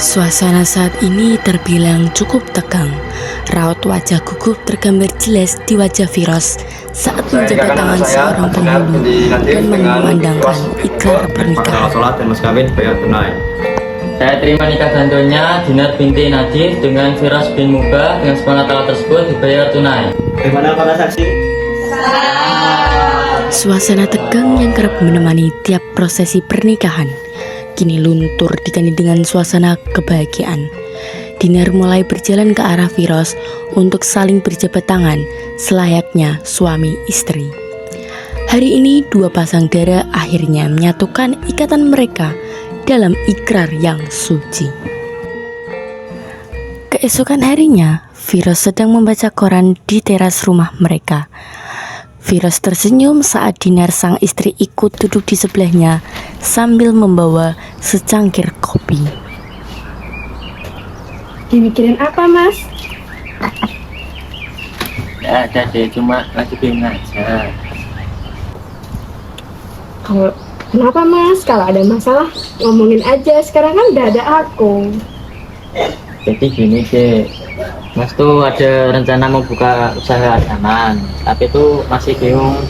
Suasana saat ini terbilang cukup tegang. Raut wajah gugup tergambar jelas di wajah Firoz saat menjabat tangan seorang penghulu dan memandangkan ikrar pernikahan. Sholat dan mas kawin bayar tunai. Saya terima nikah bantuannya Dinar binti Najib dengan Firoz bin Mubah dengan sepengetahuan tersebut dibayar tunai. Bagaimana para saksi? Suasana tegang yang kerap menemani tiap prosesi pernikahan kini luntur diganti dengan suasana kebahagiaan. Dinar mulai berjalan ke arah Firoz untuk saling berjabat tangan selayaknya suami istri. Hari ini dua pasang dara akhirnya menyatukan ikatan mereka dalam ikrar yang suci. Keesokan harinya, Firoz sedang membaca koran di teras rumah mereka. Firoz tersenyum saat Dinar sang istri ikut duduk di sebelahnya sambil membawa secangkir kopi. Dimikirin apa, Mas? Ya ada deh, cuma lagi bingung aja. Kenapa, Mas? Kalau ada masalah ngomongin aja. Sekarang kan udah ada aku. Jadi gini deh, Mas tuh ada rencana mau buka usaha anyaman, tapi tuh masih bingung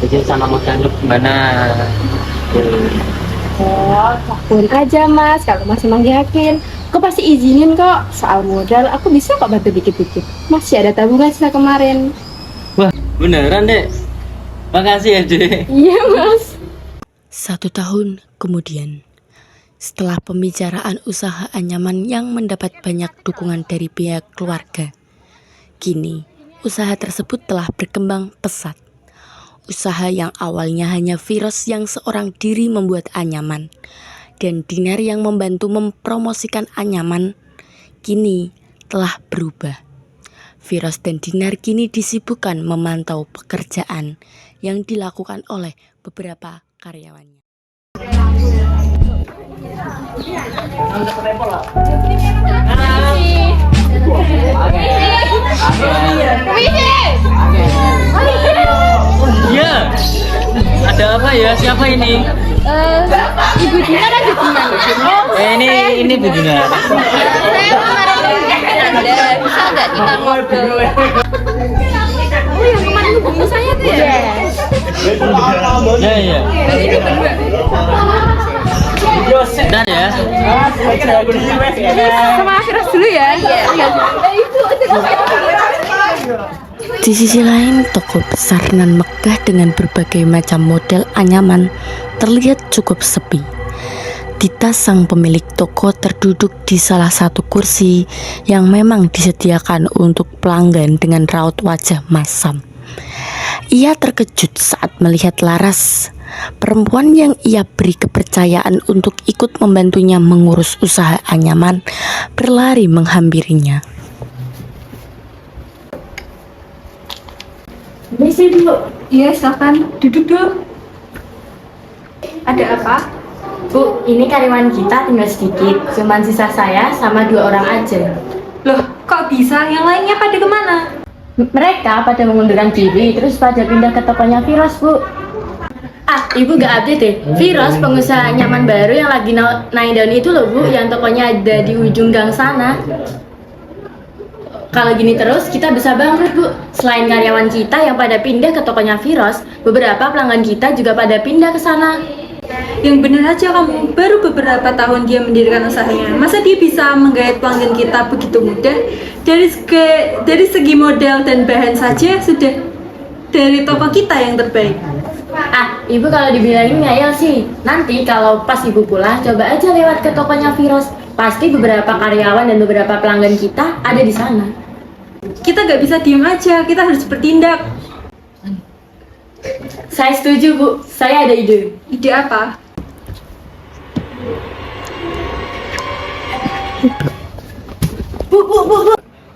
izin sama modalnya gimana. Oh, lakuin aja, Mas. Kalau Mas emang yakin, aku pasti izinin kok. Soal modal, aku bisa kok bantu dikit-dikit. Masih ada tabungan sisa kemarin. Wah, beneran deh. Makasih ya, Dek. Iya, Mas. 1 tahun kemudian, setelah pembicaraan usaha anyaman yang mendapat banyak dukungan dari pihak keluarga, kini usaha tersebut telah berkembang pesat. Usaha yang awalnya hanya Firoz yang seorang diri membuat anyaman dan Dinar yang membantu mempromosikan anyaman, kini telah berubah. Firoz dan Dinar kini disibukkan memantau pekerjaan yang dilakukan oleh beberapa karyawannya. Iya. Ada apa ya? Siapa ini? Ibu Dinar ada di mana? Ini Bu Dinar. Saya kemarin Anda bisa nggak kita ngobrol? Oh, yang kemarin hubungi saya tuh ya? Iya. Ini berdua. Bentar ya. Sama Firoz dulu ya? Iya. Di sisi lain, toko besar nan megah dengan berbagai macam model anyaman terlihat cukup sepi. Dita sang pemilik toko terduduk di salah satu kursi yang memang disediakan untuk pelanggan dengan raut wajah masam. Ia terkejut saat melihat Laras, perempuan yang ia beri kepercayaan untuk ikut membantunya mengurus usaha anyaman, berlari menghampirinya. Misi dulu. Iya, silakan duduk dulu. Ada apa? Bu, ini karyawan kita tinggal sedikit, cuman sisa saya sama 2 orang aja. Loh, kok bisa? Yang lainnya pada kemana? Mereka pada mengundurkan diri, terus pada pindah ke tokonya Firoz, Bu. Ibu gak update deh. Firoz, pengusaha nyaman baru yang lagi naik daun itu loh, Bu, yang tokonya ada di ujung gang sana. Kalau gini terus, kita bisa bangkrut, Bu. Selain karyawan kita yang pada pindah ke tokonya Firoz, beberapa pelanggan kita juga pada pindah ke sana. Yang benar aja kamu, baru beberapa tahun dia mendirikan usahanya. Masa dia bisa menggait pelanggan kita begitu mudah? Dari segi model dan bahan saja sudah dari toko kita yang terbaik. Ibu kalau dibilangin ngayal sih. Nanti kalau pas ibu pulang, coba aja lewat ke tokonya Firoz. Pasti beberapa karyawan dan beberapa pelanggan kita ada di sana. Kita gak bisa diem aja, kita harus bertindak. Saya setuju, Bu. Saya ada ide. Ide apa? Bu.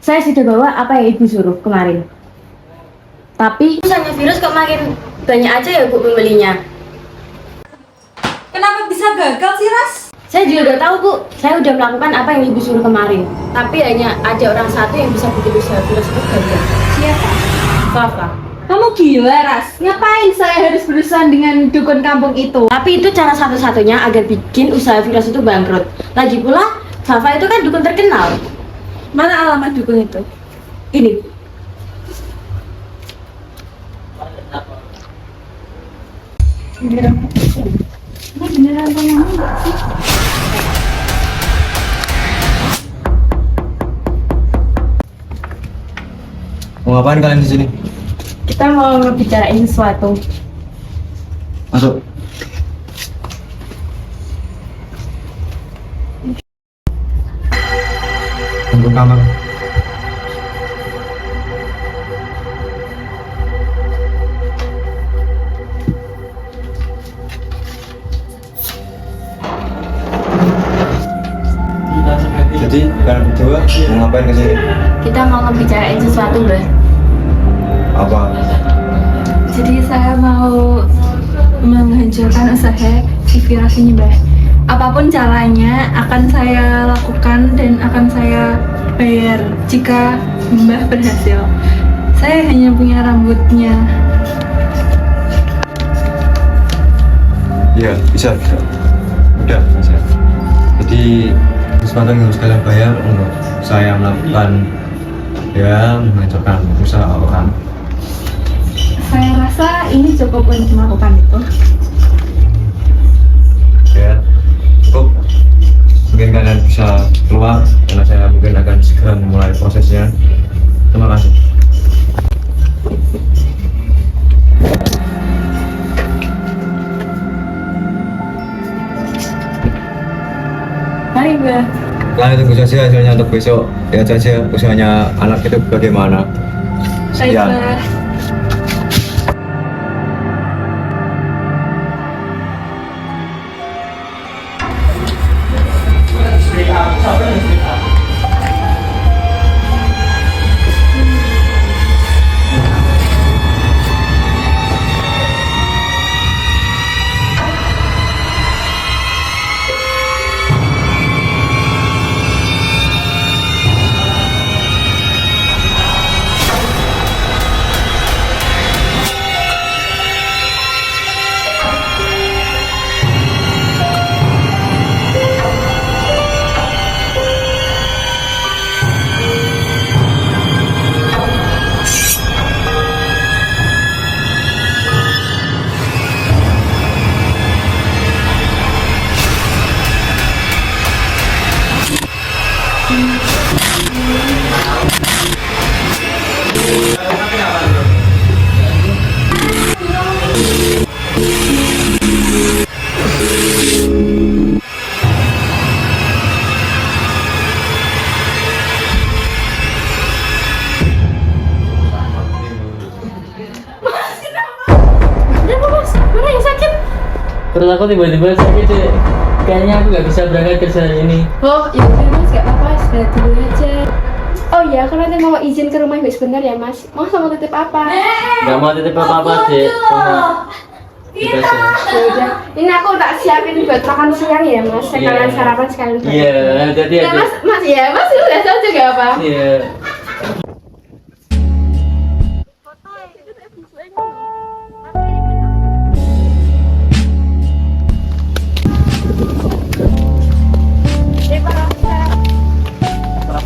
Saya sudah bawa apa yang ibu suruh kemarin. Tapi usahanya Firoz kok makin banyak aja ya, Bu, pembelinya. Kenapa bisa gagal sih, Ras? Saya juga udah tahu, Bu. Saya udah melakukan apa yang ibu suruh kemarin. Tapi hanya ada orang satu yang bisa bikin usaha Firoz itu gagal. Siapa? Fafa. Kamu gila, Ras. Ngapain saya harus berurusan dengan dukun kampung itu? Tapi itu cara satu-satunya agar bikin usaha Firoz itu bangkrut. Lagi pula, Fafa itu kan dukun terkenal. Mana alamat dukun itu? Ini. Beneran Bang Maman. Mau ngapain kalian di sini? Kita mau ngebicarain sesuatu. Masuk. Tunggu kamar. Jadi kalian berdua mau ngapain ke sini? Kita mau ngebicarain sesuatu, Mbak. Apa? Jadi saya mau menghancurkan usaha si Firas ini, Mbak. Apapun caranya akan saya lakukan dan akan saya bayar jika Mbah berhasil. Saya hanya punya rambutnya. Iya, bisa. Udah, bisa. Jadi sesuatu yang harus kalian bayar untuk saya melakukan ya menghancurkan usaha orang. Saya rasa ini cukup untuk melakukan itu. Ya, cukup. Mungkin kalian bisa keluar karena saya mungkin akan segera memulai prosesnya. Terima kasih. Mari, Mbak. Kalian tunggu saja hasilnya untuk besok. Lihat saja usahanya anak itu bagaimana. Sekian. Baiklah. Perut aku tiba-tiba sakit deh. Kayaknya aku nggak bisa berangkat kerja hari ini. Oh, ya udah Mas, gak apa-apa, sudah dulu aja. Oh iya, aku nanti mau izin ke rumah Ibu sebentar ya Mas. Mau sama titip apa? Nggak mau titip apa-apa deh. Cuma dikasih. Ya udah, ini aku tak siapin buat makan siang ya Mas. Sekalian Iya. sarapan sekalian. Iya, jadi Ya ada. Mas ya, Mas udah tahu juga apa? Iya.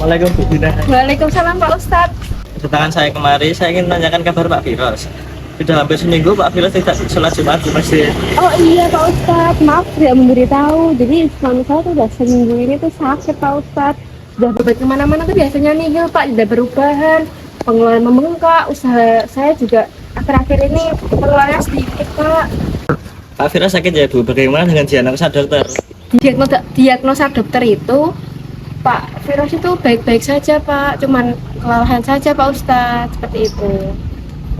Assalamualaikum Bu Dina. Waalaikumsalam Pak Ustadz. Kedatangan saya kemari, saya ingin menanyakan kabar Pak Firas. Sudah hampir seminggu Pak Firas tidak sholat Jumat di masjid. Oh iya Pak Ustadz, maaf tidak memberitahu. Jadi suami saya tuh udah seminggu ini tuh sakit Pak Ustadz. Udah berobat kemana-mana tuh biasanya nihil Pak, tidak perubahan. Pengeluaran membengkak, usaha saya juga akhir-akhir ini pengeluarannya sedikit Pak. Pak Firas sakit ya Bu, bagaimana dengan diagnosa dokter? Diagnosa dokter itu Pak Firas itu baik-baik saja Pak, cuman kelelahan saja Pak Ustadz, seperti itu.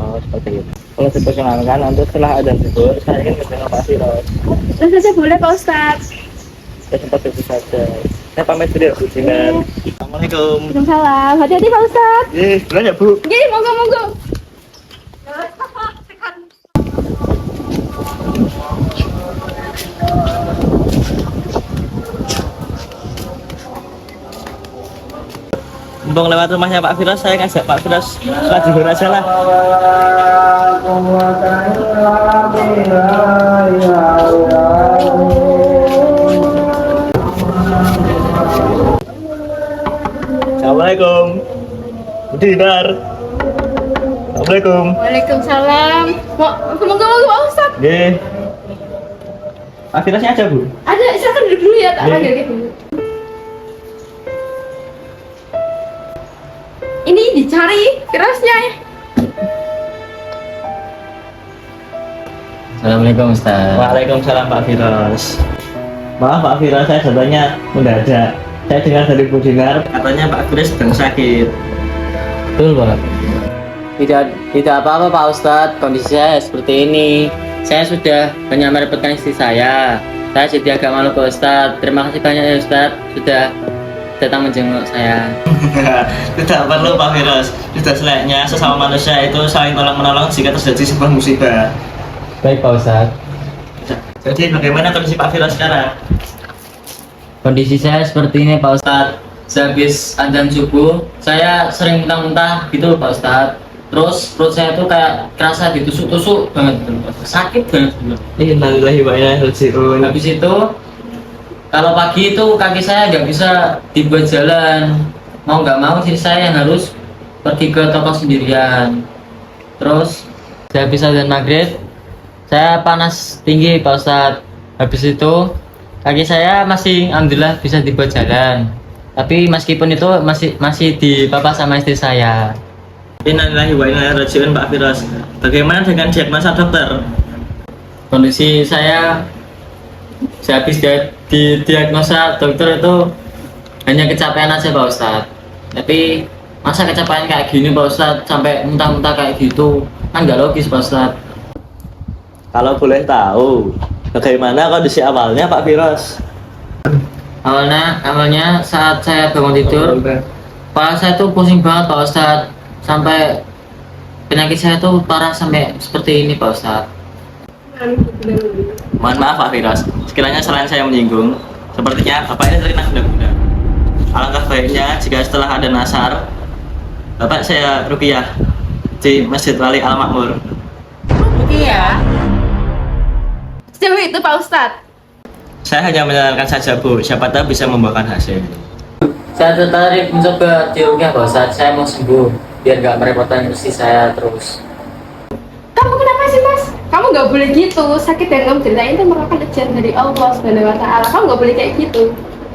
Oh seperti itu. Kalau diperkenalkan nanti setelah adzan zuhur, saya ingin ketemu Pak Firas. Terus saja boleh Pak Ustadz. Ya sempat itu saja. Saya pamit dulu ya Bu Dina. Assalamualaikum. Waalaikumsalam. Hati-hati Pak Ustadz. Duluan ya Bu. Gini, monggo. Mumpung lewat rumahnya Pak Firas, saya ngajak Pak Firas sholat zuhur aja lah. Assalamualaikum. Dinar. Assalamualaikum. Waalaikumsalam. Semoga Pak Ustadz. Nggih. Pak Firasnya ada, Bu? Ada, silakan duduk dulu ya, tak Nggih. panggil gitu. Ini dicari virusnya ya. Assalamualaikum Ustaz. Waalaikumsalam Pak Firas. Maaf Pak Firas, saya datanya mendadak. Saya dengar dari Bu Dinar, katanya Pak Firas sedang sakit. Betul Pak. Tidak apa-apa Pak Ustadz, kondisi saya seperti ini. Saya sudah banyak merepotkan istri saya. Saya jadi agak malu Pak Ustadz. Terima kasih banyak ya Ustadz sudah datang menjenguk saya. Tidak perlu Pak Firas. Sudah selayaknya sesama manusia itu saling tolong menolong jika terjadi sebuah musibah. Baik Pak Ustadz. Jadi bagaimana kondisi Pak Firas sekarang? Kondisi saya seperti ini Pak Ustadz. Sehabis adzan subuh, saya sering muntah-muntah gitu Pak Ustadz. Terus perut saya tuh kayak kerasa ditusuk-tusuk banget, sakit banget. Innalillahi wa inna ilaihi raji'un. Habis itu, kalau pagi itu kaki saya nggak bisa dibuat jalan. Mau nggak mau sih saya yang harus pergi ke toko sendirian. Terus saya habis adzan maghrib, saya panas tinggi Pak Ustadz. Habis itu kaki saya masih alhamdulillah bisa dibuat jalan. Tapi meskipun itu masih dipapa sama istri saya. Innalillahi wa inna ilaihi raji'un Pak Firas. Bagaimana dengan diagnosa dokter? Kondisi saya habis didiagnosa dokter itu hanya kecapean aja Pak Ustadz. Tapi masa kecapean kayak gini Pak Ustadz sampai muntah-muntah kayak gitu kan nggak logis Pak Ustadz. Kalau boleh tahu, bagaimana kondisi awalnya Pak Firas? Awalnya saat saya bangun tidur, kepala saya tuh pusing banget Pak Ustadz. Sampai penyakit saya tuh parah sampai seperti ini Pak Ustadz. Mohon maaf Pak Firas, sekiranya selain saya menyinggung, sepertinya Bapak ini terkena guna-guna. Alangkah baiknya jika setelah ada nasar, Bapak saya ruqyah di Masjid Wali Al Makmur. Iya. Sejauh itu Pak Ustadz. Saya hanya menyarankan saja Bu, siapa tahu bisa membuahkan hasil. Saya tertarik mencoba di ruqyah Pak Ustadz, saya mau sembuh biar nggak merepotkan istri saya terus. Kamu kenapa sih Mas? Kamu nggak boleh gitu. Sakit yang kamu ceritain itu merupakan ujian dari Allah Subhanahu Wa Taala. Kamu nggak boleh kayak gitu.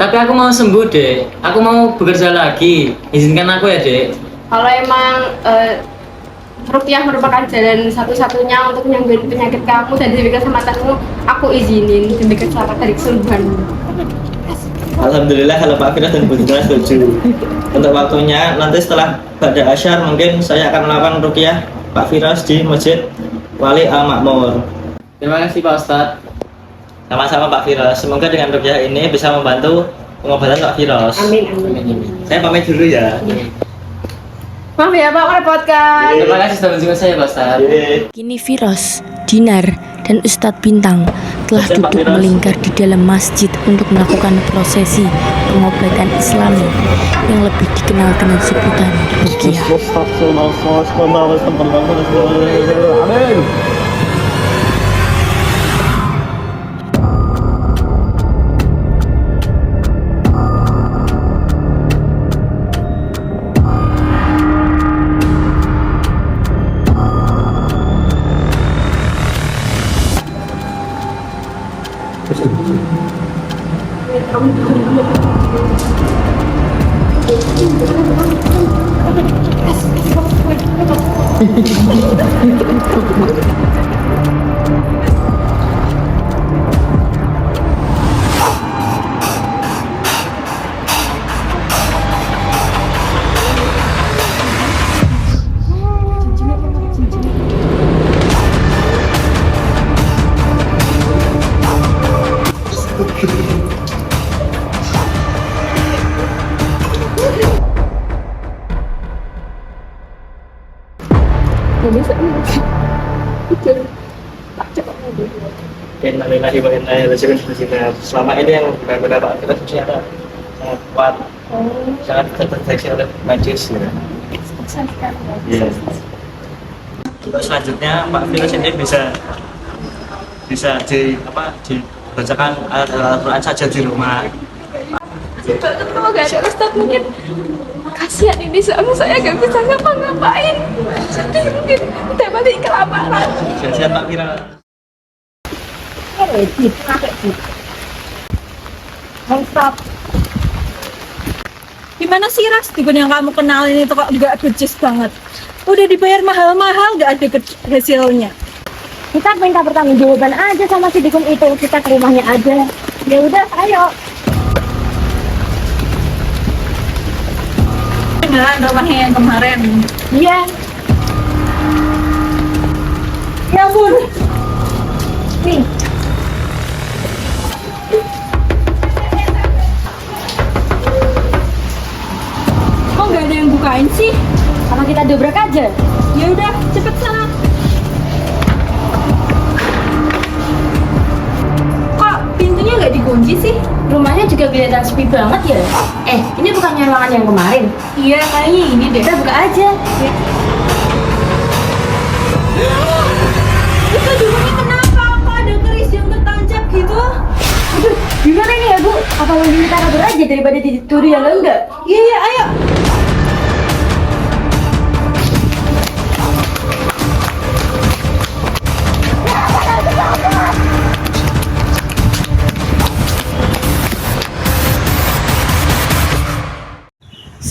Tapi aku mau sembuh dek, aku mau bekerja lagi, izinkan aku ya dek. Kalau emang ruqyah merupakan jalan satu-satunya untuk menyembuhkan penyakit kamu dan demi keselamatanmu, aku izinin demi keselamatan dari kesembuhanmu. Alhamdulillah kalau Pak Firas dan Bu Dinar setuju. Untuk waktunya nanti setelah Ba'da Asyar mungkin saya akan melakukan ruqyah Pak Firas di Masjid Wali Al Makmur. Terima kasih Pak Ustadz. Sama-sama Pak Firas. Semoga dengan ruqyah ini bisa membantu pengobatan Pak Firas. Amin, amin. Saya pamit dulu ya. Maaf ya Pak, merepotkan. Terima kasih sudah menjenguk saya Pak Ustadz. Kini Firas, Dinar, dan Ustadz Bintang telah Pak duduk Firas. melingkar di dalam masjid untuk melakukan prosesi pengobatan Islami yang lebih dikenal dengan sebutan ruqyah. Nggak bisa. Innalillahi wa inna ilaihi raji'un. Selama ini yang benar-benar Pak Firas sangat kuat, sangat terdeteksi oleh medis. Iya. Untuk selanjutnya Pak Firas ini bisa dibacakan Al-Quran saja di rumah. banget kalau gak ada Ustadz. Mungkin kasihan ini suami saya gak bisa ngapa-ngapain. Sedih mungkin udah balik kelaparan. Sehat-sehat Pak Fira. Stop. Gimana sih Ras? Dukun yang kamu kenalin itu kok gak becus banget. Udah dibayar mahal-mahal gak ada hasilnya. Kita minta pertanggungjawaban aja sama si dukun itu, kita ke rumahnya aja. Ya udah, ayo. Beneran rumahnya yang kemarin. Iya. Ya ampun. Nih, Kok gak ada yang bukain sih? sama kita dobrak aja. Ya udah, cepet sana. Kok pintunya nggak dikunci sih? Rumahnya juga kelihatan sepi banget ya. Ini bukannya ruangan yang kemarin. Iya, kayaknya ini deh. Kita buka aja. Itu dulunya kenapa? Kok ada keris yang tertancap gitu? Aduh, gimana nih ya Bu? Apa mending kita kabur aja daripada dituduh yang enggak? Iya, iya, ayo.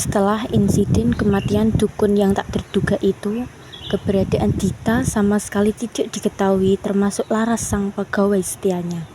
Setelah insiden kematian dukun yang tak terduga itu, keberadaan Dita sama sekali tidak diketahui termasuk Laras sang pegawai setianya.